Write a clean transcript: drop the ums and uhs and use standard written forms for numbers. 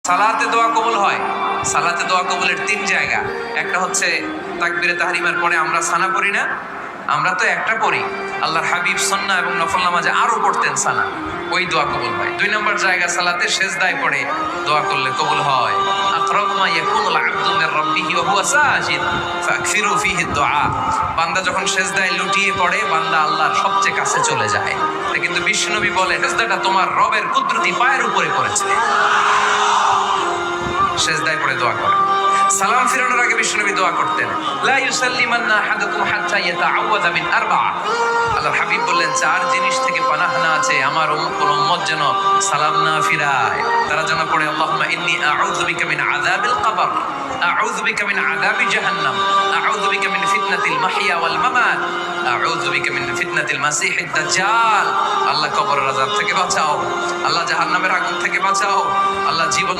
সালাতে দোয়া কবুল হয়। সালাতে দোয়া কবুলের 3 জায়গা। একটা হচ্ছে তাকবীরে তাহরিমার পরে আমরা সানা করি না, আমরা তো একটা করি। আল্লাহর হাবিব সুন্নাহ এবং নফল নামাজে আরো পড়তেন সানা, ওই দোয়া কবুল হয়। 2 নম্বর জায়গা সালাতে সেজদায় পড়ে দোয়া করলে কবুল হয়। আকরাবু মা ইয়াকুনুল আবদু মির রাব্বিহি ওয়া হুয়া সাজিদ ফাকসিরু ফীহি দুআ। বান্দা যখন সেজদায় লুটিয়ে পড়ে, বান্দা আল্লাহর সবচেয়ে কাছে চলে যায়। কিন্তু বিশ্বনবী বলে, সেজদাটা তোমার রবের কুদরতি পায়ের উপরে করেছে। সেজদায় পড়ে দোয়া করেন। সালাম ফিরানোর আগে বিশ্বনবী দোয়া করতেন, লা ইউসাল্লিমান্না আহাদুকুম হাত্তা ইয়াতাআওয়াযা মিন আরবা'a। আল্লাহর হাবিব বললেন, 4 জিনিস থেকে পানাহ না আছে আমার কোন উম্মত যেন সালাম না ফিরায়। তারা যেন পড়ে, আল্লাহুম্মা ইন্নী আউযু বিকা মিন আযাবিল কবর, আউযু বিকা মিন আযাবি জাহান্নাম, আউযু বিকা মিন ফিতনাতিল মাহইয়া ওয়াল মামাত, আউযু বিকা মিন ফিতনাতিল মাসিহিদ দাজ্জাল। আল্লাহ কবরের আযাব থেকে বাঁচাও, আল্লাহ জাহান্নামের আগুন থেকে বাঁচাও, আল্লাহ জীবন